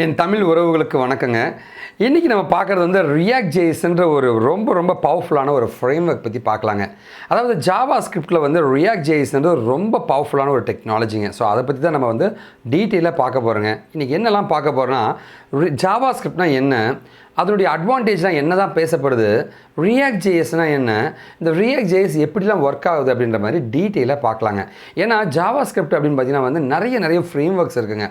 என் தமிழ் உறவுகளுக்கு வணக்கங்க. இன்றைக்கி நம்ம பார்க்குறது வந்து react.jsன்ற ஒரு ரொம்ப பவர்ஃபுல்லான ஒரு ஃப்ரேம்வொர்க் பற்றி பார்க்கலாங்க. அதாவது JavaScriptல வந்து react.jsன்ற ரொம்ப பவர்ஃபுல்லான ஒரு டெக்னாலஜிங்க. ஸோ அதை பற்றி தான் நம்ம வந்து டீட்டெயிலாக பார்க்க போகிறோங்க. இன்றைக்கி என்னெல்லாம் பார்க்க போகிறோன்னா, JavaScriptனா என்ன, அதனுடைய அட்வான்டேஜ்லாம் என்ன தான் பேசப்படுது, react.jsனால் என்ன, இந்த react.js எப்படிலாம் ஒர்க் ஆகுது அப்படின்ற மாதிரி டீட்டெயிலாக பார்க்கலாங்க. ஏன்னா JavaScript அப்படின்னு பார்த்தீங்கன்னா வந்து நிறைய ஃப்ரேம்வொர்க்ஸ் இருக்குங்க.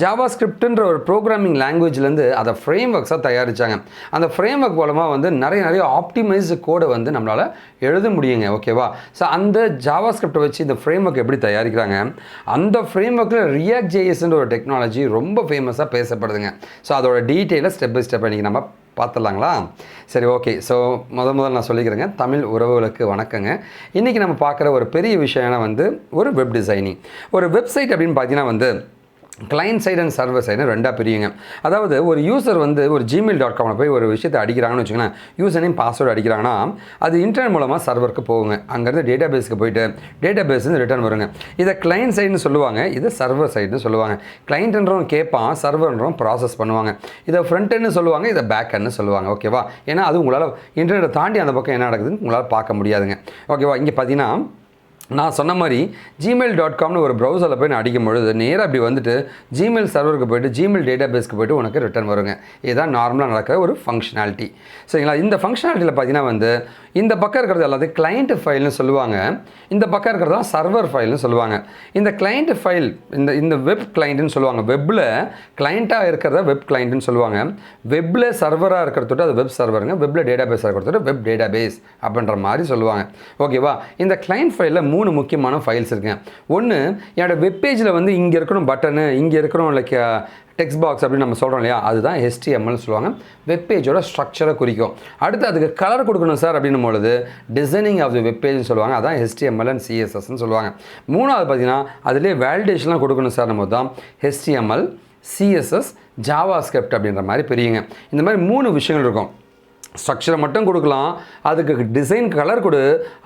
JavaScriptன்ற ஒரு ப்ரோக்ராமிங் லாங்குவேஜ்லேருந்து அதை ஃப்ரேம்வொர்க்ஸாக தயாரித்தாங்க. அந்த ஃப்ரேம்வொர்க் மூலமாக வந்து நிறைய ஆப்டிமைஸ்டு கோடை வந்து நம்மளால் எழுத முடியுங்க. ஓகேவா? ஸோ அந்த JavaScriptை வச்சு இந்த ஃப்ரேம்வொர்க் எப்படி தயாரிக்கிறாங்க, அந்த ஃப்ரேம்வொர்க்கில் react.jsன்ற ஒரு டெக்னாலஜி ரொம்ப ஃபேமஸாக பேசப்படுதுங்க. ஸோ அதோட டீட்டெயிலாக ஸ்டெப் பை ஸ்டெப் இன்றைக்கி நம்ம பார்த்துடலாங்களா? சரி, ஓகே. ஸோ முதல்ல நான் சொல்லிக்கிறேங்க, தமிழ் உறவுகளுக்கு வணக்கங்க. இன்றைக்கி நம்ம பார்க்குற ஒரு பெரிய விஷயம்னா வந்து ஒரு வெப் டிசைனிங். ஒரு வெப்சைட் அப்படின்னு பார்த்தீங்கன்னா வந்து client side and server side ரெண்டாக பிரியுங்க. அதாவது ஒரு யூசர் வந்து ஒரு gmail.comல போய் ஒரு விஷயத்தை அடிக்கிறாங்கன்னு வச்சுக்கோங்களேன், யூசர் நேம் பாஸ்வேர்டு அடிக்கிறாங்கன்னா அது இன்டர்நெட் மூலமாக சர்வருக்கு போகுங்க. அங்கேருந்து டேட்டா பேஸுக்கு போயிட்டு டேட்டா பேஸ்லேருந்து ரிட்டர்ன் வருங்க. இதை கிளைண்ட் சைடுன்னு சொல்லுவாங்க, இதை சர்வர் சைடுன்னு சொல்லுவாங்க. கிளைண்ட்ன்றவங்க கேட்பான், சர்வர்ன்றவங்க ப்ராசஸ் பண்ணுவாங்க. இதை ஃப்ரண்ட் எண்ட்னு சொல்லுவாங்க, இதை பேக் எண்ட்னு சொல்லுவாங்க. ஓகேவா? ஏன்னா அது உங்களால் இன்டர்நெட்டை தாண்டி அந்த பக்கம் என்ன நடக்குதுன்னு உங்களால் பார்க்க முடியாதுங்க. ஓகேவா? இங்கே பார்த்தீங்கன்னா நான் சொன்ன மாதிரி gmail.comனு ஒரு ப்ரௌசரில் போய் நான் அடிக்கும் பொழுது நேராக அப்படி வந்துட்டு ஜிமெயில் சர்வருக்கு போய்ட்டு ஜிமெயில் டேட்டா பேஸ்க்கு போய்ட்டு உனக்கு ரிட்டர்ன் வருங்க. இதுதான் நார்மலாக நடக்கிற ஒரு ஃபங்க்ஷனாலிட்டி. சரிங்களா? இந்த ஃபங்க்ஷனாலிட்டியில் பார்த்தீங்கன்னா வந்து இந்த பக்கம் இருக்கிறது எல்லாத்தையும் கிளைண்ட் ஃபைல்னு சொல்லுவாங்க, இந்த பக்கம் இருக்கிறது தான் சர்வர் ஃபைல்னு சொல்லுவாங்க. இந்த கிளைண்ட் ஃபைல் இந்த வெப் கிளைண்ட்டுன்னு சொல்லுவாங்க. வெப்பில் கிளைண்ட்டாக இருக்கிறத வெப் கிளைண்ட்டுன்னு சொல்லுவாங்க. வெப்பில் சர்வராக இருக்கிறதோட அது வெப் சர்வருங்க. வெப்பில் டேட்டா பேஸாக இருக்கிறதோட வெப் டேட்டா பேஸ் அப்படின்ற மாதிரி சொல்லுவாங்க. ஓகேவா? இந்த கிளைண்ட் ஃபைலில் 3 முக்கியமான ஃபைல்ஸ் இருக்குங்க. ஒன்று, என்னோடய வெப்பேஜில் வந்து இங்கே இருக்கணும் பட்டனு, இங்கே இருக்கணும் லைக் டெக்ஸ்ட் பாக்ஸ் அப்படின்னு நம்ம சொல்கிறோம் இல்லையா, அதுதான் HTML சொல்லுவாங்க. வெப்பேஜோட ஸ்ட்ரக்சரை குறிக்கும். அடுத்து அதுக்கு கலர் கொடுக்கணும் சார் அப்படின்னும் பொழுது டிசைனிங் ஆஃப் தி வெப்பேஜ்னு சொல்லுவாங்க, அதான் HTML அண்ட் CSSன்னு சொல்லுவாங்க. மூணாவது பார்த்தீங்கன்னா அதிலே வேலிடேஷன்லாம் கொடுக்கணும் சார், நம்ம தான் HTML, CSS, JavaScript அப்படின்ற மாதிரி பிரியுங்க. இந்த மாதிரி 3 விஷயங்கள் இருக்கும். ஸ்ட்ரக்சரை மட்டும் கொடுக்கலாம், அதுக்கு டிசைன் கலர் கொடு,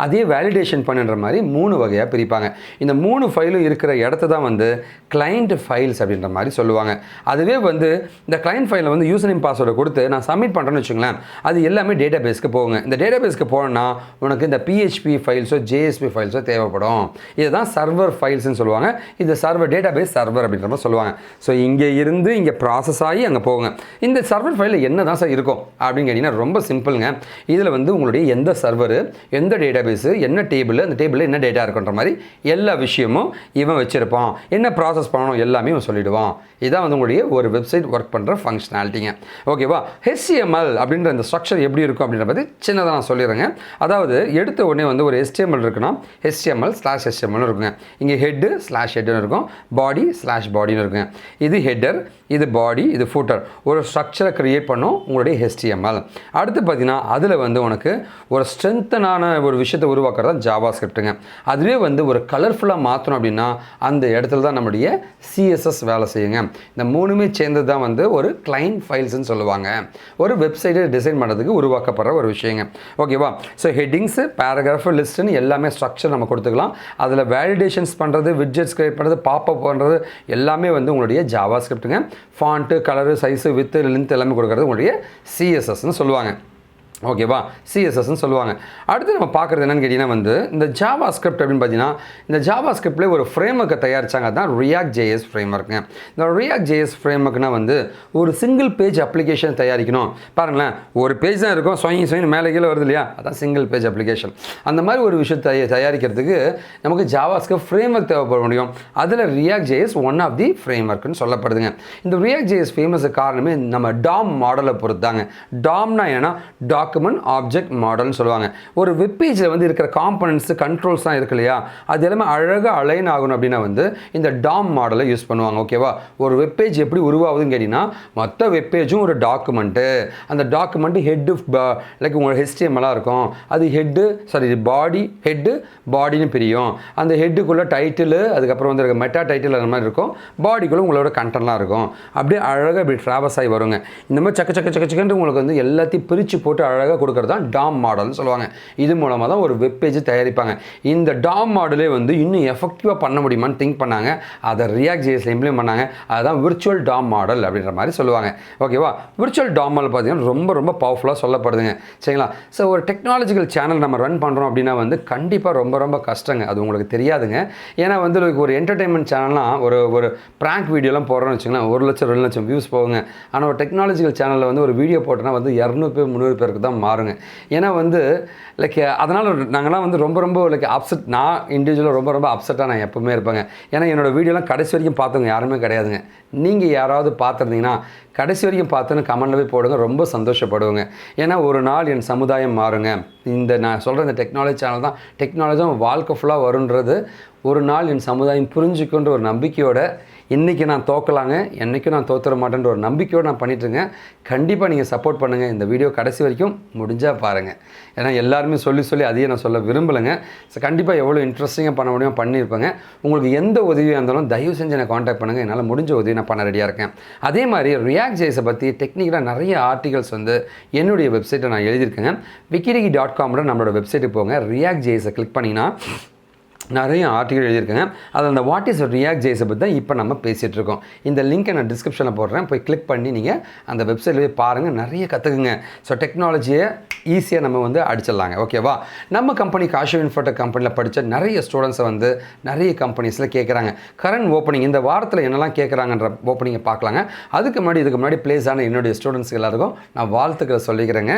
அதே வேலிடேஷன் பண்ணுன்ற மாதிரி 3 வகையாக பிரிப்பாங்க. இந்த 3 ஃபைலும் இருக்கிற இடத்த தான் வந்து கிளைண்ட் ஃபைல்ஸ் அப்படின்ற மாதிரி சொல்லுவாங்க. அதுவே வந்து இந்த கிளைண்ட் ஃபைலில் வந்து யூசர் நேம் பாஸ்வேர்டை கொடுத்து நான் சப்மிட் பண்ணுறேன்னு வச்சுங்களேன், அது எல்லாமே டேட்டா பேஸ்க்கு போகுங்க. இந்த டேட்டா பேஸ்க்கு போகணுன்னா உனக்கு இந்த PHP ஃபைல்ஸோ JSP ஃபைல்ஸோ தேவைப்படும். இதுதான் சர்வர் ஃபைல்ஸ்ன்னு சொல்லுவாங்க. இது சர்வர் டேட்டா பேஸ் சர்வர் அப்படின்ற மாதிரி சொல்லுவாங்க. ஸோ இங்கே இருந்து இங்கே ப்ராசஸ் ஆகி அங்கே போகுங்க. இந்த சர்வர் ஃபைலில் என்ன தான் சார் இருக்கும் அப்படின்னு கேட்டிங்கன்னா ரொம்ப சிம்பிளுங்க. இதில் வந்து உங்களுடைய எந்த சர்வரு, எந்த டேட்டா பேஸு, என்ன டேபிள், அந்த டேபிளில் என்ன டேட்டா இருக்குன்ற மாதிரி எல்லா விஷயமும் இவன் வச்சுருப்பான். என்ன ப்ராசஸ் பண்ணணும் எல்லாமே இவன் சொல்லிவிடுவான். இதான் வந்து உங்களுடைய ஒரு வெப்சைட் ஒர்க் பண்ணுற ஃபங்க்ஷனாலிட்டிங்க. ஓகேவா? HTML அப்படின்ற இந்த ஸ்ட்ரக்சர் எப்படி இருக்கும் அப்படின்ற பற்றி சின்னதாக நான் சொல்லிடுறேங்க. அதாவது எடுத்த உடனே வந்து ஒரு HTML இருக்குன்னா HTML/HTML இருக்குங்க. இங்கே ஹெட்டு /ஹெட்னு இருக்கும், பாடி /பாடின்னு இருக்குங்க. இது ஹெட்டர், இது பாடி, இது ஃபூட்டர். ஒரு ஸ்ட்ரக்சரை க்ரியேட் பண்ணும் உங்களுடைய HTML. அடுத்து பார்த்தீங்கன்னா அதில் வந்து உனக்கு ஒரு ஸ்ட்ரென்த்தனான ஒரு விஷயத்தை உருவாக்குறது தான் JavaScriptங்க. அதுவே வந்து ஒரு கலர்ஃபுல்லாக மாற்றணும் அப்படின்னா அந்த இடத்துல தான் நம்முடைய CSS வேலை செய்யுங்க. இந்த 3மே சேர்ந்தது தான் வந்து ஒரு கிளைண்ட் ஃபைல்ஸ்ன்னு சொல்லுவாங்க. ஒரு வெப்சைட்டை டிசைன் பண்ணுறதுக்கு உருவாக்கப்படுற ஒரு விஷயங்க. ஓகேவா? ஸோ ஹெட்டிங்ஸு, பேராகிராஃபு, லிஸ்ட்டுன்னு எல்லாமே ஸ்ட்ரக்சர் நம்ம கொடுத்துக்கலாம். அதில் வேலிடேஷன்ஸ் பண்ணுறது, விட்ஜெட்ஸ் கிரியேட் பண்ணுறது, பாப்அப் பண்ணுறது எல்லாமே வந்து உங்களுடைய JavaScriptங்க. Font, colour, size, with, length எல்லாமே கொடுக்குறது உங்களுடைய CSSன்னு சொல்லுவாங்க. ஓகேவா? CSSன்னு சொல்லுவாங்க. அடுத்து நம்ம பார்க்குறது என்னென்னு கேட்டிங்கன்னா வந்து இந்த JavaScript அப்படின்னு பார்த்தீங்கன்னா இந்த JavaScriptலேயே ஒரு ஃப்ரேம்வொர்க்கை தயாரித்தாங்க, அதுதான் react.js ஃப்ரேம்வொர்க்குங்க. இந்த react.js ஃப்ரேம்வொர்க்னா வந்து ஒரு சிங்கிள் பேஜ் அப்ளிகேஷன் தயாரிக்கணும். பாருங்களேன், ஒரு பேஜ் தான் இருக்கும், சொயின் மேலே கீழே வருது இல்லையா, அதான் சிங்கிள் பேஜ் அப்ளிகேஷன். அந்த மாதிரி ஒரு விஷயத்தை தயாரிக்கிறதுக்கு நமக்கு JavaScript ஃப்ரேம்வொர்க் தேவைப்பட முடியும். அதில் react.js ஒன் ஆஃப் தி ஃப்ரேம்வொர்க்குன்னு சொல்லப்படுதுங்க. இந்த react.js ஃபேமஸுக்கு காரணமே நம்ம DOM மாடலை பொறுத்தாங்க. DOMனா என்னன்னா டாக்குமெண்ட் ஆப்ஜெக்ட் மாடல்னு சொல்லுவாங்க. ஒரு வெப்பேஜில் வந்து இருக்கிற காம்பனன்ட்ஸு, கண்ட்ரோல்ஸ்லாம் இருக்கு இல்லையா, அது எல்லாமே அழகாக அலைன் ஆகணும் அப்படின்னா வந்து இந்த DOM மாடலை யூஸ் பண்ணுவாங்க. ஓகேவா? ஒரு வெப்பேஜ் எப்படி உருவாகுதுன்னு கேட்டிங்கன்னா மொத்த வெப்பேஜும் ஒரு டாக்குமெண்ட்டு. அந்த டாக்குமெண்ட்டு ஹெட்டு லைக் உங்களோட HTML இருக்கும். அது ஹெட்டு பாடின்னு பிரியும். அந்த ஹெட்டுக்குள்ளே டைட்டிலு, அதுக்கப்புறம் வந்து மெட்டா டைட்டில் அந்த மாதிரி இருக்கும். பாடிக்குள்ளே உங்களோட கண்டென்ட்லாம் இருக்கும். அப்படியே அழகாக இப்படி ட்ராவல்ஸ் ஆகி வருங்க. இந்த மாதிரி சக்கன்னு உங்களுக்கு வந்து எல்லாத்தையும் பிரித்து போட்டு அழகாக கொடுக்குறது தான் டாம் மாடல்னு சொல்லுவாங்க. இது மூலமாக தான் ஒரு வெப் பேஜ் தயாரிப்பாங்க. இந்த டாம் மாடலே வந்து இன்னும் எஃபெக்டிவாக பண்ண முடியுமான்னு திங்க் பண்ணாங்க. அதை ReactJSல இம்ப்ளிமெண்ட் பண்ணாங்க. அதுதான் விர்ச்சுவல் டாம் மாடல் அப்படின்ற மாதிரி சொல்லுவாங்க. ஓகேவா? விர்ச்சுவல் டாம் மாடல் பார்த்தீங்கன்னா ரொம்ப ரொம்ப பவர்ஃபுல்லாக சொல்லப்படுதுங்க. சரிங்களா? ஸோ ஒரு டெக்னாலஜிக்கல் சேனல் நம்ம ரன் பண்ணுறோம் அப்படின்னா வந்து கண்டிப்பாக ரொம்ப ரொம்ப கஷ்டங்க. அது உங்களுக்கு தெரியாதுங்க. ஏன்னா வந்து ஒரு என்டர்டெயின்மெண்ட் சேனல்லாம் ஒரு ப்ராங்க் வீடியோலாம் போடுறோம்னு வச்சுங்களேன், 1 லட்சம் 2 லட்சம் வியூஸ் போகுங்க. ஆனால் ஒரு டெக்னாலஜிக்கல் சேனலில் வந்து ஒரு வீடியோ போட்டோன்னா வந்து 200 பேர் 300 பேருக்கு தான் மாறுங்க. ஏன்னா வந்து லைக் அதனால் நாங்கள்லாம் வந்து ரொம்ப ரொம்ப லைக் அப்செட். நான் இண்டிவிஜுவலாக ரொம்ப ரொம்ப அப்செட்டாக நான் எப்பவுமே இருப்பேங்க. ஏன்னா என்னோடய வீடியோலாம் கடைசி வரைக்கும் பார்த்தவங்க யாருமே கிடையாதுங்க. நீங்கள் யாராவது பார்த்துருந்தீங்கன்னா கடைசி வரைக்கும் பார்த்துன்னு கமெண்ட்டில் போய் போடுங்க. ரொம்ப சந்தோஷப்படுவோங்க. ஏன்னா ஒரு நாள் என் சமுதாயம் மாறுங்க. நான் சொல்கிற இந்த டெக்னாலஜி சேனல் தான் டெக்னாலஜியும் வாழ்க்கை ஃபுல்லாக வருன்றது ஒரு நாள் என் சமுதாயம் புரிஞ்சுக்குன்ற ஒரு நம்பிக்கையோட இன்றைக்கி நான் தோக்கலாங்க, என்றைக்கும் நான் தோற்றுற மாட்டேன்ற ஒரு நம்பிக்கையோடு நான் பண்ணிட்டுருக்கேன். கண்டிப்பாக நீங்கள் சப்போர்ட் பண்ணுங்கள். இந்த வீடியோ கடைசி வரைக்கும் முடிஞ்சால் பாருங்கள். ஏன்னா எல்லாருமே சொல்லி அதையே நான் சொல்ல விரும்பலைங்க. ஸோ கண்டிப்பாக எவ்வளோ இன்ட்ரெஸ்டிங்காக பண்ண முடியும் பண்ணியிருப்பேங்க. உங்களுக்கு எந்த உதவியாக இருந்தாலும் தயவு செஞ்சு என்னை காண்டாக்ட் பண்ணுங்கள். என்னால் முடிஞ்ச உதவி நான் பண்ண ரெடியாக இருக்கேன். அதே மாதிரி ReactJS பற்றி டெக்னிக்கலாக நிறைய ஆர்டிகல்ஸ் வந்து என்னுடைய வெப்சைட்டை நான் எழுதியிருக்கேங்க. wikidigi.com நம்மளோட வெப்சைட்டுக்கு போங்க. ReactJS கிளிக் பண்ணிங்கன்னா நிறைய ஆர்டிகல் எழுதியிருக்கேங்க. அதில் அந்த வாட் இஸ் ReactJS பற்றி தான் இப்போ நம்ம பேசிகிட்டு இருக்கோம். இந்த லிங்க்கை நான் டிஸ்கிரிப்ஷனில் போடுறேன். போய் கிளிக் பண்ணி நீங்கள் அந்த வெப்சைட்டில் போய் பாருங்கள். நிறைய கற்றுக்குங்க. ஸோ டெக்னாலஜியை ஈஸியாக நம்ம வந்து அடிச்சிடலாங்க. ஓகேவா? நம்ம கம்பெனி காஷிவ் இன்ஃபோடெக் கம்பெனியில் படித்த நிறைய ஸ்டூடெண்ட்ஸை வந்து நிறைய கம்பெனிஸில் கேட்குறாங்க. கரண்ட் ஓப்பனிங் இந்த வாரத்தில் என்னெல்லாம் கேட்குறாங்கன்ற ஓப்பனிங்கை பார்க்கலாங்க. இதுக்கு முன்னாடி பிளேஸ் ஆன என்னுடைய ஸ்டூடெண்ட்ஸ் எல்லாருக்கும் நான் வாழ்த்துக்களை சொல்லிக்கிறேங்க.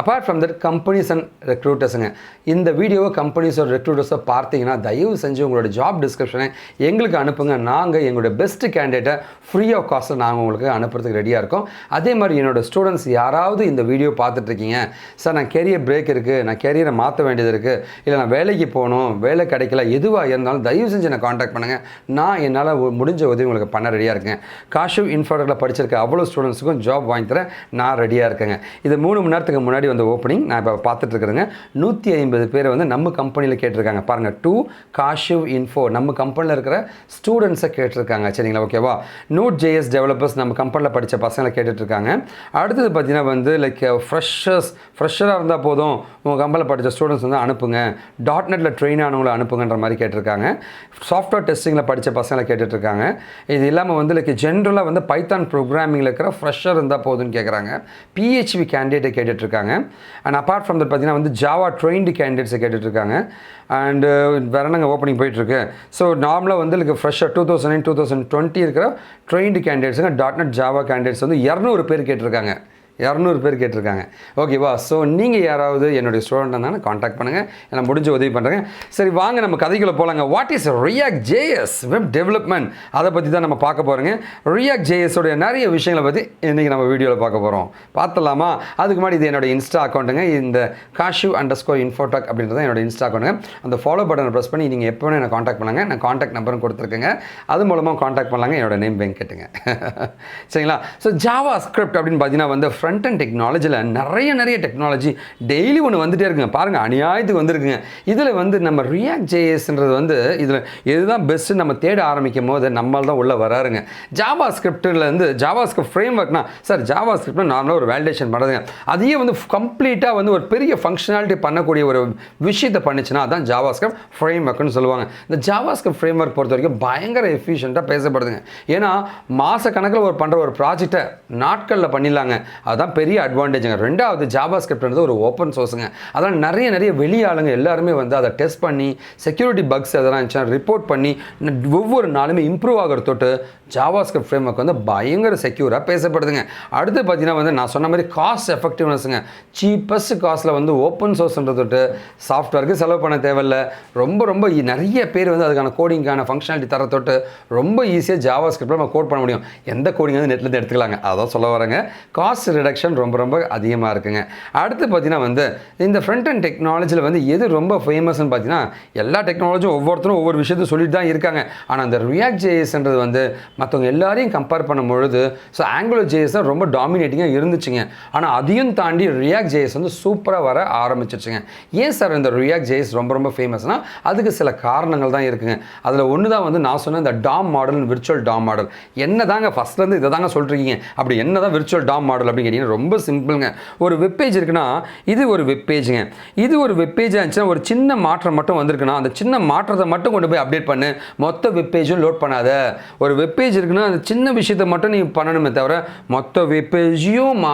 Apart from that companies and ரெக்ரூட்டர்ஸுங்க, இந்த வீடியோவை கம்பெனிஸோட ரெக்ரூட்டர்ஸை பார்த்தீங்கன்னா தயவு செஞ்சு உங்களோட ஜாப் டிஸ்கிரிப்ஷனை எங்களுக்கு அனுப்புங்க. நாங்கள் எங்களுடைய பெஸ்ட் கேண்டிடேட்டை ஃப்ரீ ஆஃப் காஸ்ட்டில் நாங்கள் உங்களுக்கு அனுப்புறதுக்கு ரெடியாக இருக்கோம். அதே மாதிரி என்னோடய ஸ்டூடெண்ட்ஸ் யாராவது இந்த வீடியோ பார்த்துட்ருக்கீங்க, சார் நான் கேரியர் பிரேக் இருக்குது, நான் கேரியரை மாற்ற வேண்டியது இருக்குது, இல்லை நான் வேலைக்கு போகணும், வேலை கிடைக்கல, எதுவாக இருந்தாலும் தயவு செஞ்சு என்னை காண்டாக்ட் பண்ணுங்கள். நான் என்னால் முடிஞ்ச உதவி உங்களுக்கு பண்ண ரெடியாக இருக்கேன். காஷிவ் இன்ஃபோடெக்கில் படிச்சிருக்க அவ்வளோ ஸ்டூடெண்ட்ஸுக்கும் ஜாப் வாங்கி தரேன் நான் ரெடியாக இருக்கேங்க. இது 3 மணி நேரத்துக்கு முன்னாடி வந்த ஓப்பனிங் நான் இப்போ பார்த்துட்ருக்குறேங்க. 150 பேர் வந்து நம்ம கம்பெனியில் கேட்டிருக்காங்க. பாருங்கள், காஷிவ் இன்ஃபோ நம்ம கம்பெனியில் இருக்கிற ஸ்டூடெண்ட்ஸை கேட்டிருக்காங்க. சரிங்களா? ஓகேவா? Node.js டெவலப்பர்ஸ் நம்ம கம்பெனியில் படித்த பசங்களை கேட்டுட்ருக்காங்க. அடுத்தது பார்த்தீங்கன்னா வந்து லைக் ஃப்ரெஷராக இருந்தால் போதும், உங்கள் கம்பெனியில் படித்த ஸ்டூடெண்ட்ஸ் வந்து அனுப்புங்க, .NETல ட்ரெயின் ஆனவங்களை அனுப்புங்கன்ற மாதிரி கேட்டிருக்காங்க. சாஃப்ட்வேர் டெஸ்டிங்கில் படித்த பசங்களை கேட்டுட்ருக்காங்க. இது இல்லாமல் வந்து லைக் ஜென்ரலாக வந்து பைத்தான் ப்ரோக்ராமிங்கில் இருக்கிற ஃப்ரெஷர் இருந்தால் போதும்னு கேட்குறாங்க. PHP கேண்டிடேட்டை கேட்டுட்ருக்காங்க. அண்ட் அப்பார்ட் ஃப்ரம் தட் பார்த்தீங்கன்னா வந்து ஜாவா ட்ரெயின்டு கேண்டிடேட்ஸை கேட்டுட்ருக்காங்க. அண்டு வேறு என்னங்க ஓப்பனிங் போயிட்டுருக்கு. ஸோ நார்மலாக வந்து லைக் ஃப்ரெஷ்ஷாக 2009 2020 இருக்கிற ட்ரெயின்டு கேண்டிடேட்ஸுங்க .NET ஜாவா கேண்டிடேட்ஸ் வந்து 200 பேர் கேட்டிருக்காங்க. 200 பேர் கேட்டிருக்காங்க. ஓகேவா? ஸோ நீங்கள் யாராவது என்னுடைய ஸ்டூடெண்ட் இருந்தாலும் காண்டாக்ட் பண்ணுங்கள். நான் முடிஞ்ச உதவி பண்ணுறேங்க. சரி, வாங்க நம்ம கதைக்குள்ளே போகலாங்க. What is ReactJS web development, அதை பற்றி தான் நம்ம பார்க்க போகிறோங்க. ReactJS உடைய நிறைய விஷயங்களை பற்றி இன்றைக்கி நம்ம வீடியோவில் பார்க்க போகிறோம். பார்த்துலாமா? அதுக்கு முன்னாடி இது என்னோட இன்ஸ்டா அக்கௌண்ட்டுங்க. இந்த kashiv_infotech அப்படின்றது என்னோட இன்ஸ்டா அக்கௌண்ட்டுங்க. அந்த ஃபாலோ பட்டனை ப்ரெஸ் பண்ணி நீங்கள் எப்போ வேணும் என்னை காண்டாக்ட் பண்ணுங்கள். நான் காண்டாக்ட் நம்பரும் கொடுத்துருக்கேங்க. அது மூலமாக காண்டாக்ட் பண்ணலாங்க. என்னோட நேம் வெங்கட்டுங்க. சரிங்களா? ஸோ JavaScript அப்படின்னு பார்த்தீங்கன்னா வந்து ஃப்ரண்ட் அண்ட் டெக்னாலஜியில் நிறைய டெக்னாலஜி டெய்லி ஒன்று வந்துகிட்டே இருக்குங்க. பாருங்கள், அநியாயத்துக்கு வந்துருக்குங்க. இதில் வந்து நம்ம ReactJSன்றது வந்து இதில் எதுதான் பெஸ்ட்டு நம்ம தேட ஆரம்பிக்கும் போது நம்மளால் தான் உள்ளே வராருங்க. JavaScriptலேருந்து JavaScript ஃப்ரேம்ஒர்க்னா, சார் JavaScriptனா நார்மலாக ஒரு வேலிடேஷன் பண்ணுறதுங்க. அதையே வந்து கம்ப்ளீட்டாக வந்து ஒரு பெரிய ஃபங்க்ஷனாலிட்டி பண்ணக்கூடிய ஒரு விஷயத்தை பண்ணிச்சுன்னா அதான் JavaScript ஃப்ரேம்ஒர்க்னு சொல்லுவாங்க. இந்த JavaScript ஃப்ரேம்ஒர்க் பொறுத்த வரைக்கும் பயங்கர எஃபிஷியண்ட்டாக பேசப்படுதுங்க. ஏன்னா மாத கணக்கில் பண்ணுற ஒரு ப்ராஜெக்டை நாட்களில் பண்ணிடலாங்க. அதுதான் பெரிய அட்வான்டேஜுங்க. ரெண்டாவது JavaScriptன்றது ஒரு ஓப்பன் சோர்ஸுங்க. அதனால் நிறைய வெளியாளுங்க எல்லாருமே வந்து அதை டெஸ்ட் பண்ணி செக்யூரிட்டி பக்ஸ் எதனா இருந்துச்சுன்னா ரிப்போர்ட் பண்ணி ஒவ்வொரு நாளுமே இம்ப்ரூவ் ஆகிற தொட்டு JavaScript ஃப்ரேம்ஒர்க் வந்து பயங்கர செக்யூராக பேசப்படுதுங்க. அடுத்து பார்த்தீங்கன்னா வந்து நான் சொன்ன மாதிரி காஸ்ட் எஃபெக்டிவ்னஸ்ங்க. சீப்பஸ்ட் காஸ்ட்டில் வந்து ஓப்பன் சோர்ஸ்ன்றது தொட்டு சாஃப்ட்வேருக்கு செலவு பண்ண தேவையில்லை. ரொம்ப நிறைய பேர் வந்து அதுக்கான கோடிங்கான ஃபங்க்ஷனாலிட்டி தர தொட்டு ரொம்ப ஈஸியாக JavaScriptல நம்ம கோட் பண்ண முடியும். எந்த கோடிங் வந்து நெட்லேருந்து எடுத்துக்கலாங்க. அதான் சொல்ல வரேங்க. காஸ்ட் ரிடக்ஷன் ரொம்ப அதிகமாக இருக்குங்க. அடுத்து பார்த்தீங்கன்னா வந்து இந்த ஃப்ரண்ட் அண்ட் டெக்னாலஜியில் வந்து எது ரொம்ப ஃபேமஸ்ன்னு பார்த்தீங்கன்னா, எல்லா டெக்னாலஜியும் ஒவ்வொருத்தரும் ஒவ்வொரு விஷயத்தை சொல்லிட்டு தான் இருக்காங்க. ஆனால் அந்த ReactJSன்றது வந்து மற்றவங்க எல்லாரையும் கம்பேர் பண்ணும் பொழுது ஸோ AngularJS தான் ரொம்ப டாமினேட்டிங்காக இருந்துச்சுங்க. ஆனால் அதையும் தாண்டி ReactJS வந்து சூப்பராக வர ஆரம்பிச்சிருச்சுங்க. ஏன் சார் இந்த ReactJS ரொம்ப ஃபேமஸ்னால் அதுக்கு சில காரணங்கள் தான் இருக்குங்க. அதில் ஒன்று தான் வந்து நான் சொன்ன இந்த Tom model, virtual Tom model. என்ன தாங்க ஃபஸ்ட்லேருந்து இதை தாங்க சொல்லிருக்கீங்க, அப்படி என்ன தான் விர்ச்சுவல் டாம் மாடல் அப்படின்னு கேட்டிங்கன்னா ரொம்ப சிம்பிளுங்க. ஒரு வெப் பேஜ் இருக்குன்னா இது ஒரு வெப் பேஜுங்க. இது ஒரு வெப் பேஜாக இருந்துச்சுன்னா ஒரு சின்ன மாற்றம் மட்டும் வந்திருக்குன்னா அந்த சின்ன மாற்றத்தை மட்டும் கொண்டு போய் அப்டேட் பண்ணு, மொத்த வெப் பேஜும் லோட் பண்ணாத. ஒரு வெப் பேஜ் இருக்குன்னா அந்த சின்ன விஷயத்தை மட்டும் நீ பண்ணணுமே தவிர மொத்த வெப் பேஜையும்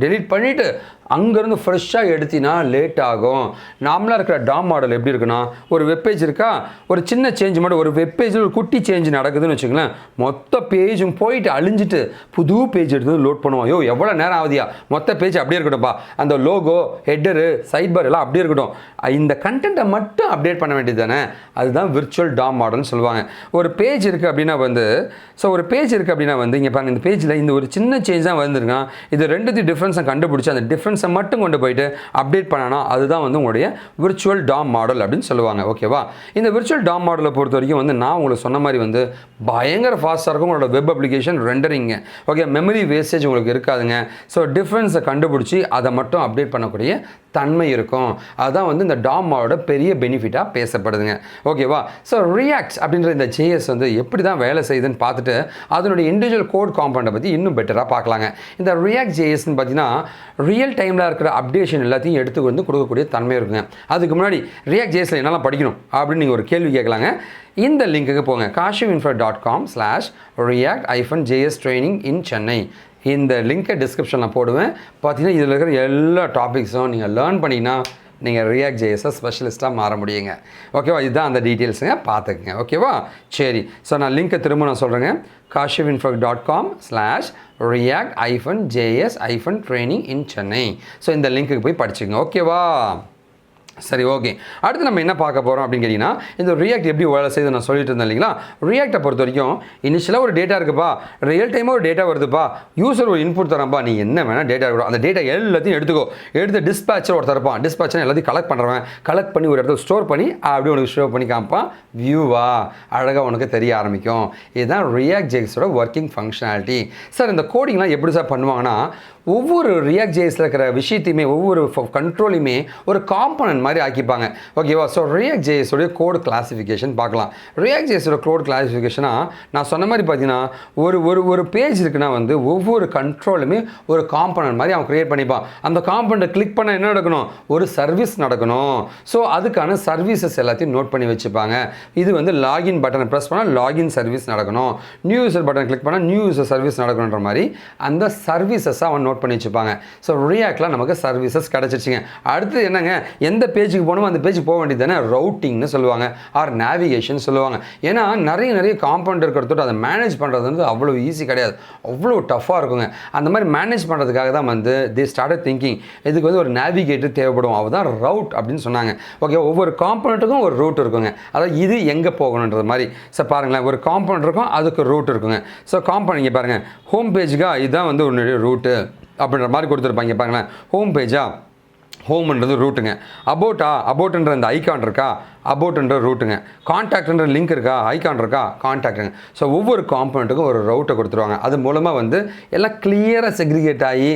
டெலீட் பண்ணிவிட்டு அங்கேருந்து ஃப்ரெஷ்ஷாக எடுத்தினா லேட் ஆகும். நார்மலாக இருக்கிற டாம் மாடல் எப்படி இருக்குன்னா ஒரு வெப்பேஜ் இருக்கா, ஒரு சின்ன சேஞ்ச் மட்டும், ஒரு வெப்பேஜில் ஒரு குட்டி சேஞ்ச் நடக்குதுன்னு வச்சுங்களேன், மொத்த பேஜும் போயிட்டு அழிஞ்சிட்டு புது பேஜ் எடுத்து லோட் பண்ணுவோம். ஐயோ எவ்வளோ நேரம் ஆகுதியா, மொத்த பேஜ் அப்படியே இருக்கட்டும்ப்பா, அந்த லோகோ ஹெட்டரு சைட் பார் எல்லாம் அப்படியே இருக்கட்டும், இந்த கண்டென்ட்டை மட்டும் அப்டேட் பண்ண வேண்டியது தானே. அதுதான் விர்ச்சுவல் டாம் மாடல்னு சொல்லுவாங்க. ஒரு பேஜ் இருக்குது அப்படின்னா ஒரு பேஜ் இருக்குது அப்படின்னா இங்கே பாருங்கள், இந்த பேஜில் இந்த ஒரு சின்ன சேஞ்ச் தான் வந்துருக்கான், இது ரெண்டுத்தையும் டிஃப்ரென்ஸை கண்டுபிடிச்சி அந்த டிஃப்ரென்ஸை மட்டும் கொண்டு போயிட்டு அப்டேட் பண்ணனா அதுதான் உங்களுடைய விர்ச்சுவல் டாம் மாடல் அப்படின்னு சொல்லுவாங்க. ஓகேவா? இந்த விர்ச்சுவல் டாம் மாடலை பொறுத்த வரைக்கும் நான் உங்களுக்கு சொன்ன மாதிரி பயங்கர ஃபாஸ்ட்டாக இருக்கும் உங்களோட வெப் அப்ளிகேஷன் ரெண்டரிங்க. ஓகே, மெமரி வேஸ்டேஜ் உங்களுக்கு இருக்காதுங்க. ஸோ டிஃப்ரென்ஸை கண்டுபிடிச்சி அதை மட்டும் அப்டேட் பண்ணக்கூடிய தன்மை இருக்கும். அதுதான் இந்த டாம் மாடலோட பெரிய பெனிஃபிட்டாக பேசப்படுதுங்க. ஓகேவா? ஸோ ரியாக்ட் அப்படின்ற இந்த JS எப்படி தான் வேலை செய்யுதுன்னு பார்த்துட்டு அதனுடைய இண்டிவிஜுவல் கோட் காம்பவுண்டை பற்றி இன்னும் பெட்டராக பார்க்கலாங்க. இந்த ரியாக்ட் JSன்னு பார்த்தீங்கன்னா ரியல் டைமில் இருக்கிற அப்டேஷன் எல்லாத்தையும் எடுத்து கொடுக்கக்கூடிய தன்மை இருக்குங்க. அதுக்கு முன்னாடி ரியாக்ட் JSல என்னெல்லாம் படிக்கணும் அப்படின்னு நீங்கள் ஒரு கேள்வி கேட்கலாங்க. இந்த லிங்க்குக்கு போங்க, kashivinfo.com/react-js training in Chennai. இந்த லிங்க்கை டிஸ்கிரிப்ஷனில் போடுவேன். பார்த்தீங்கன்னா இதில் இருக்கிற எல்லா டாபிக்ஸும் நீங்கள் லேர்ன் பண்ணிங்கன்னா நீங்கள் ரியாக்ட் JS ஸ்பெஷலிஸ்ட்டாக மாற முடியுங்க. ஓகேவா? இதுதான் அந்த டீட்டெயில்ஸுங்க, பார்த்துக்குங்க. ஓகேவா? சரி, ஸோ நான் லிங்க்கை திரும்ப நான் சொல்கிறேங்க, kashivinfo.com/react-js-training in Chennai. ஸோ இந்த லிங்க்குக்கு போய் படிச்சுங்க. ஓகேவா? சரி, ஓகே. அடுத்து நம்ம என்ன பார்க்க போகிறோம் அப்படின்னு கேட்டிங்கன்னா, இந்த ரியாக்ட் எப்படி வேலை செய்யுது நான் சொல்லிட்டு இருந்தேன் இல்லைங்களா. ரியாக்டை பொறுத்த வரைக்கும் இனிஷியலாக ஒரு டேட்டா இருக்குப்பா, ரியல் டைமாக ஒரு டேட்டா வருதுப்பா, யூசர் ஒரு இன்புட் தரப்பா, நீ என்ன வேணால் டேட்டா இருக்கணும், அந்த டேட்டா எல்லாத்தையும் எடுத்து டிஸ்பேச்சர் ஒருத்தர் இருப்பான், டிஸ்பேச்சர் எல்லாத்தையும் கலெக்ட் பண்ணி ஒரு இடத்துல ஸ்டோர் பண்ணி அப்படியே உனக்கு ஷோ பண்ணி காமிப்பான். வியூவா அழகாக உனக்கு தெரிய ஆரம்பிக்கும். இதுதான் ரியாக்ட் JSோட ஒர்க்கிங் ஃபங்க்ஷனாலிட்டி. சார் இந்த கோடிங்லாம் எப்படி சார் பண்ணுவாங்கன்னா, ஒவ்வொரு ரியாக்ட் JSல இருக்கிற விஷயத்தையுமே ஒவ்வொரு கண்ட்ரோலையுமே ஒரு காம்பனன்ட் மாதிரி ஆக்கிப்பாங்க. ஓகேவா? ஸோ ரியாக்ட் JSோடைய கோட் கிளாசிஃபிகேஷன் பார்க்கலாம். ரியாக்ட் JSோட கோட் கிளாசிஃபிகேஷனாக நான் சொன்ன மாதிரி பார்த்தீங்கன்னா ஒரு பேஜ் இருக்குன்னா ஒவ்வொரு கண்ட்ரோலுமே ஒரு காம்பனன்ட் மாதிரி அவன் க்ரியேட் பண்ணிப்பான். அந்த காம்பனண்ட்டை கிளிக் பண்ண என்ன நடக்கணும், ஒரு சர்வீஸ் நடக்கணும். ஸோ அதுக்கான சர்வீசஸ் எல்லாத்தையும் நோட் பண்ணி வச்சுப்பாங்க. இது லாகின் பட்டனை ப்ரெஸ் பண்ணால் லாகின் சர்வீஸ் நடக்கணும், நியூ யூசர் பட்டனை கிளிக் பண்ணால் நியூ யூசர் சர்வீஸ் நடக்கணுன்ற மாதிரி அந்த சர்வீசஸ் அவன் நோட் பண்ணி வச்சுப்பாங்க. ஸோ ரியாக்டில் நமக்கு சர்வீசஸ் கிடச்சிருச்சுங்க. அடுத்து என்னங்க, எந்த பேஜுக்கு போகணுமோ அந்த பேஜுக்கு போக வேண்டியது தானே ரவுட்டிங்னு சொல்லுவாங்க, ஆர் நேவிகேஷன் சொல்லுவாங்க. ஏன்னா நிறைய காம்பவுண்ட் இருக்கிறதோட அதை மேனேஜ் பண்ணுறது அவ்வளோ ஈஸி கிடையாது, அவ்வளோ டஃப்பாக இருக்குங்க. அந்த மாதிரி மேனேஜ் பண்ணுறதுக்காக தான் தி ஸ்டார்டட் திங்கிங் இதுக்கு ஒரு நேவிகேட்டர் தேவைப்படும். அதுதான் ரவுட் அப்படின்னு சொன்னாங்க. ஓகே, ஒவ்வொரு காம்பவுண்ட்டுக்கும் ஒரு ரூட் இருக்குங்க. அதாவது இது எங்கே போகணுன்றது மாதிரி. ஸோ பாருங்களேன், ஒரு காம்பவுண்ட் இருக்கும், அதுக்கு ரூட் இருக்குங்க. ஸோ காம்பவுண்ட் இங்கே பாருங்கள், ஹோம் பேஜுக்கா இதுதான் உன்னுடைய ரூட்டு அப்படின்ற மாதிரி கொடுத்துருப்பாங்க. பாருங்களேன், ஹோம் பேஜா, ஹோம்ன்றது ரூட்டுங்க. அபவுட்ன்ற அந்த ஐக்கான் இருக்கா, அபவுட்ன்ற ரூட்டுங்க. கான்டாக்ட்ன்ற லிங்க் இருக்கா, ஐக்கான் இருக்கா, கான்டாக்ட்டுங்க. ஸோ ஒவ்வொரு காம்பனண்ட்டுக்கும் ஒரு ரவுட்டை கொடுத்துருவாங்க. அது மூலமாக எல்லாம் கிளியராக செக்ரிகேட் ஆகி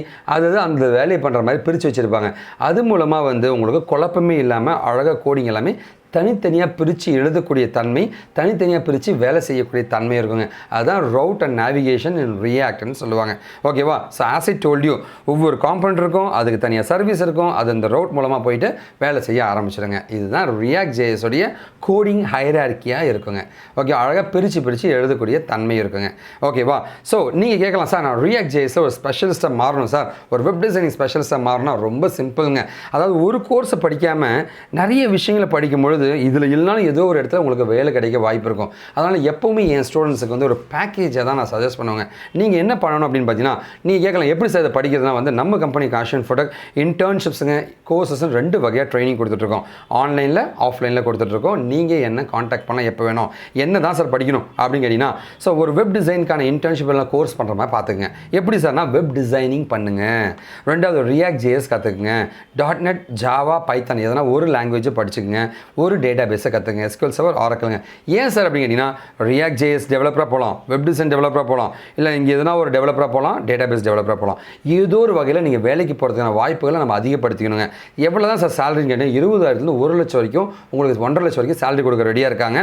அந்த வேலையை பண்ணுற மாதிரி பிரித்து வச்சுருப்பாங்க. அது மூலமாக உங்களுக்கு குழப்பமே இல்லாமல் அழகாக கோடிங் எல்லாமே தனித்தனியாக பிரித்து எழுதக்கூடிய தன்மை, தனித்தனியாக பிரித்து வேலை செய்யக்கூடிய தன்மை இருக்குங்க. அதுதான் ரவுட் அண்ட் நேவிகேஷன் இன் ரியாக்ட்னு சொல்லுவாங்க. ஓகேவா? So as I told you, ஒவ்வொரு காம்பவுண்ட் இருக்கும், அதுக்கு தனியாக சர்வீஸ் இருக்கும், அது அந்த ரவுட் மூலமாக போயிட்டு வேலை செய்ய ஆரம்பிச்சிடுங்க. இதுதான் ரியாக்ட் JSோடைய கோடிங் ஹைரார்க்கியாக இருக்குங்க. ஓகே, அழகாக பிரித்து எழுதக்கூடிய தன்மை இருக்குங்க. ஓகேவா? ஸோ நீங்கள் கேட்கலாம், சார் நான் ரியாக்ட் JSல ஒரு ஸ்பெஷலிஸ்ட்டாக மாறணும் சார், ஒரு வெப் டிசைனிங் ஸ்பெஷலிஸ்ட்டாக மாறணும். ரொம்ப சிம்பிளுங்க. அதாவது ஒரு கோர்ஸை படிக்காமல் நிறைய விஷயங்களை படிக்கும்பொழுது இதில் இல்லைனாலும் ஏதோ ஒரு இடத்துல உங்களுக்கு வேலை கிடைக்க வாய்ப்பு இருக்கும். அதனால் எப்போவுமே என் ஸ்டூடெண்ட்ஸுக்கு ஒரு பேக்கேஜை தான் நான் சஜஸ்ட் பண்ணுவேங்க. நீங்கள் என்ன பண்ணணும் அப்படின்னு பார்த்தீங்கன்னா, நீங்கள் கேட்கலாம் எப்படி சார் இதை படிக்கிறதுனா நம்ம கம்பெனி காஷிவின்ஃபோடெக் இன்டர்ன்ஷிப்ஸுங்க கோர்சஸ்ன்னு 2 வகையாக ட்ரைனிங் கொடுத்துட்ருக்கோம். ஆன்லைனில் ஆஃப்லைனில் கொடுத்துட்ருக்கோம். நீங்கள் என்ன காண்டாக்ட் பண்ணால் எப்போ வேணும், என்ன தான் சார் படிக்கணும் அப்படின்னு கேட்டிங்கன்னா, ஸோ ஒரு வெப் டிசைனுக்கான இன்டர்ன்ஷிப் எல்லாம் கோர்ஸ் பண்ணுற மாதிரி பார்த்துக்குங்க. எப்படி சார்னா வெப் டிசைனிங் பண்ணுங்கள், ரெண்டாவது react JS கற்றுக்குங்க, .NET Java Python எதனா ஒரு லாங்குவேஜை படிச்சுக்குங்க, ஒரு டேட்டா பேஸை கற்றுங்க, SQL சர்வர் ஆரக்கிள்ங்க. ஏன் சார் அப்படின்னு கேட்டிங்கன்னா, ரியாக்ட் JS டெவலப்பராக போகலாம், வெப் டிசைன் டெவலப்பராக போகலாம், இல்லை இங்கே எதனா ஒரு டெவலப்பராக போகலாம், டேட்டா பேஸ் டெவலப்பராக போகலாம். ஏதோ ஒரு வகையில் நீங்கள் வேலைக்கு போகிறதுக்கான வாய்ப்புகளை நம்ம அதிகப்படுத்திக்கணுங்க. எவ்வளோ தான் சார் சேலரின்னு கேட்டிங்கன்னா 20,000 1 லட்சம் வரைக்கும் உங்களுக்கு 1.5 லட்சம் வரைக்கும் சேலரி கொடுக்க ரெடியாக இருக்காங்க.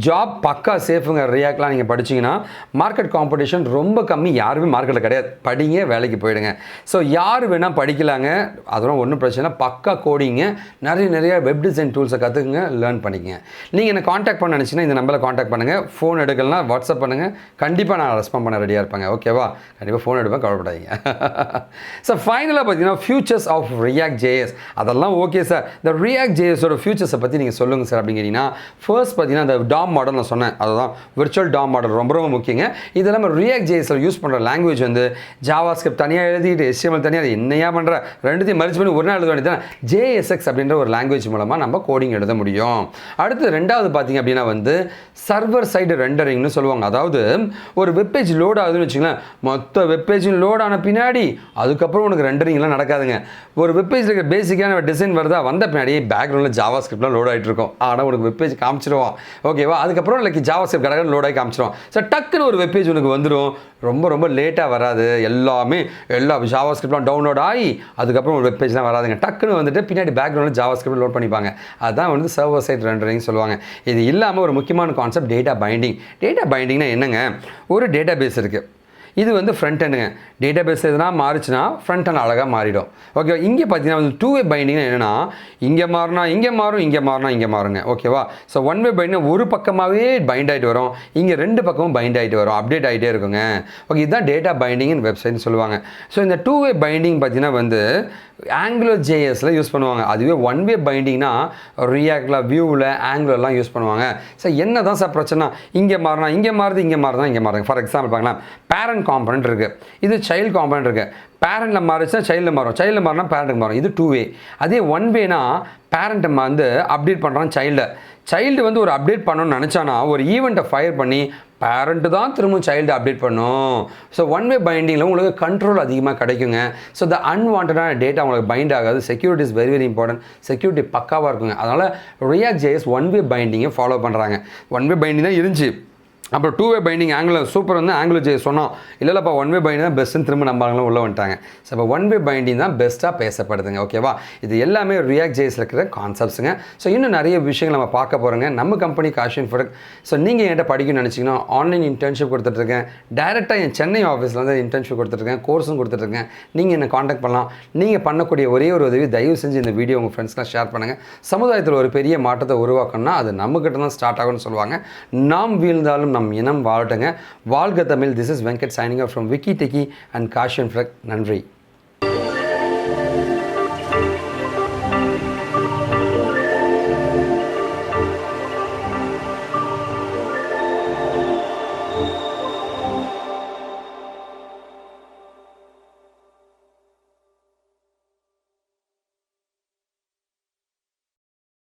ஜாப் பக்கா சேஃபுங்க. ரியாக்ட்லாம் நீங்கள் படிச்சிங்கன்னா மார்க்கெட் காம்படிஷன் ரொம்ப கம்மி, யாருமே மார்க்கெட்டில் கிடையாது. படிங்க, வேலைக்கு போயிடுங்க. ஸோ யார் வேணால் படிக்கலாங்க, அதெல்லாம் ஒன்றும் பிரச்சனை. பக்கா கோடிங்க, நிறைய வெப் டிசைன் டூல்ஸை கற்றுக்குங்க, லேர்ன் பண்ணிக்கங்க. நீங்கள் என்னை காண்டாக்ட் பண்ண நினச்சிங்கன்னா இந்த நம்பரில் காண்டாக்ட் பண்ணுங்கள். ஃபோன் எடுக்கலனா வாட்ஸ்அப் பண்ணுங்கள், கண்டிப்பாக நான் ரெஸ்பாண்ட் பண்ண ரெடியாக இருப்பேங்க. ஓகேவா? கண்டிப்பாக ஃபோன் எடுப்பேன், கவலைப்படாதீங்க. ஸோ ஃபைனலாக பார்த்தீங்கன்னா ஃபியூச்சர்ஸ் ஆஃப் ReactJS அதெல்லாம் ஓகே சார், இந்த ReactJSோட ஃபியூச்சர்ஸை பற்றி நீங்கள் சொல்லுங்கள் சார் அப்படிங்கிறீங்கன்னா, ஃபர்ஸ்ட் பார்த்தீங்கன்னா இந்த DOM மாடல் நான் சொன்னேன், அதுதான் விர்ச்சுவல் DOM மாடல் ரொம்ப முக்கியங்க. இது இல்லாமல் ReactJSல யூஸ் பண்ணுற லாங்குவேஜ் வந்து JavaScript தனியாக எழுதிட்டு HTML தனியாக என்னையா பண்ணுற ரெண்டுத்தையும் மரிச்சு பண்ணி ஒரு நாள் எழுத வேண்டியது JSX அப்படின்ற ஒரு லாங்குவேஜ் மூலமாக நம்ம கோடிங் எழுத முடியும். அடுத்து ரெண்டாவது பார்த்தீங்க அப்படின்னா வந்து சர்வர் சைடு ரெண்டரிங்னு சொல்லுவாங்க. அதாவது ஒரு வெப்பேஜ் லோட் ஆகுதுன்னு வச்சுங்களேன், மொத்த வெப்பேஜும் லோட் ஆன பின்னாடி அதுக்கப்புறம் உனக்கு ரெண்டரிங்லாம் நடக்காதுங்க. ஒரு வெப்பேஜில் இருக்க பேசிக்கான டிசைன் வருதா, வந்த பின்னாடி பேக்ரவுண்டில் JavaScriptலாம் லோட் ஆகிட்டு இருக்கும். ஆனால் உனக்கு வெப்பேஜ் காமிச்சிடுவான். ஓகேவா? அதுக்கப்புறம் லைக் JavaScript கடை லோட் ஆகி காமிச்சிடும். ஸோ டக்குன்னு ஒரு வெப்பேஜ் உனக்கு வந்துடும், ரொம்ப லேட்டாக வராது. எல்லா JavaScriptலாம் டவுன்லோட் ஆகி அதுக்கப்புறம் ஒரு வெப்பேஜ்லாம் வராதுங்க. டக்குன்னு வந்துட்டு பின்னாடி பேக்ரவுண்டில் JavaScript லோட் பண்ணிப்பாங்க. அதுதான் வந்து சர்வர் சைட் ரெண்டரிங் சொல்லுவாங்க. இது இல்லாமல் ஒரு முக்கியமான கான்செப்ட் டேட்டா பைண்டிங். டேட்டா பைண்டிங்னா என்னங்க? ஒரு டேட்டா பேஸ் இருக்குது, இது வந்து ஃப்ரண்ட் எண்டுங்க. டேட்டா பேஸ் எதுனா மாறிச்சுன்னா ஃப்ரண்ட் எண்ட் அழகாக மாறிடும். ஓகே, இங்கே பார்த்தீங்கன்னா வந்து டூ வே பைண்டிங்னா என்னென்னா, இங்கே மாறினா இங்கே மாறும், இங்கே மாறினா இங்கே மாறுங்க. ஓகேவா? ஸோ ஒன் வே பைண்டிங் ஒரு பக்கமாகவே பைண்ட் ஆகிட்டு வரும், இங்கே ரெண்டு பக்கமும் பைண்ட் ஆகிட்டு வரும், அப்டேட் ஆகிட்டே இருக்குங்க. ஓகே, இதுதான் டேட்டா பைண்டிங் வெப்சைட்னு சொல்லுவாங்க. ஸோ இந்த டூ வே பைண்டிங் பார்த்தீங்கன்னா வந்து AngularJSல யூஸ் பண்ணுவாங்க. அதுவே ஒன் வே பைண்டிங்னா ரியாக்டில் வியூவில் ஆங்குலர்லாம் யூஸ் பண்ணுவாங்க. ஸோ என்ன தான் சார் பிரச்சனை, இங்கே மாறினா இங்கே மாறுது, இங்கே மாறுதா இங்கே மாறுங்க. ஃபார் எக்ஸாம்பிள் பார்க்கலாம், பேரண்ட் காம்பனன்ட் இருக்குது, இது சைல்டு காம்பனன்ட் இருக்குது. பேரண்ட்டில் மாறிச்சுன்னா சைல்டில் மாறும், சைல்டில் மாறினா பேரண்ட்டுக்கு மாறும். இது டூ வே. அதே ஒன் வேனா பேரண்ட்டை வந்து அப்டேட் பண்ணுறான் சைல்டு வந்து ஒரு அப்டேட் பண்ணணும்னு நினச்சானா ஒரு ஈவெண்ட்டை ஃபயர் பண்ணி பேரண்ட்டு தான் திரும்ப சைல்டு அப்டேட் பண்ணும். ஸோ ஒன் வே பைண்டிங்கில் உங்களுக்கு கண்ட்ரோல் அதிகமாக கிடைக்குங்க. ஸோ த அன்வான்டான டேட்டா உங்களுக்கு பைண்ட் ஆகாது. Security is very important. Security பக்காவாக இருக்குங்க. அதனால் ReactJS ஒன் வே பைண்டிங்கை ஃபாலோ பண்ணுறாங்க. ஒன் வே பைண்டிங் தான் இருந்துச்சு, அப்புறம் two way binding Angular super வந்து AngularJS சொன்னோம். இல்லைப்பா ஒன் வே பைண்டிங் தான் பெஸ்ட்டுன்னு திரும்ப நம்பாங்களும் உள்ளே வந்துட்டாங்க. ஸோ இப்போ ஒன் வே பைண்டிங் தான் பெஸ்ட்டாக பேசப்படுதுங்க. ஓகேவா? இது எல்லாமே ReactJSல இருக்கிற கான்செப்ட்ஸுங்க. ஸோ இன்னும் நிறைய விஷயங்கள் நம்ம பார்க்க போகிறோங்க. நம்ம கம்பெனி காஷன் ஃபுட். ஸோ நீங்கள் என்கிட்ட படிக்கணும்னு நினச்சிங்கன்னா ஆன்லைன் இன்டர்ன்ஷிப் கொடுத்துட்ருக்கேன். டேரெக்டாக என் சென்னை ஆஃபீஸில் வந்து இன்டர்ன்ஷிப் கொடுத்துட்ருக்கேன், கோர்ஸும் கொடுத்துட்ருக்கேன். நீங்கள் என்னை காண்டாக்ட் பண்ணலாம். நீங்கள் பண்ணக்கூடிய ஒரே ஒரு உதவி, தயவு செஞ்சு இந்த வீடியோ உங்கள் ஃப்ரெண்ட்ஸ்லாம் ஷேர் பண்ணுங்கள். சமுதாயத்தில் ஒரு பெரிய மாற்றத்தை உருவாக்கணும்னா அது நம்மக்கிட்ட தான் ஸ்டார்ட் ஆகும்னு சொல்லுவாங்க. நாம் வீழ்ந்தாலும் நம் இனம் வாழட்டுங்க. வாழ்க Tamil. This is Venkat signing off from Vicky techie and காஷன் ஃப்ரெக். நன்றி.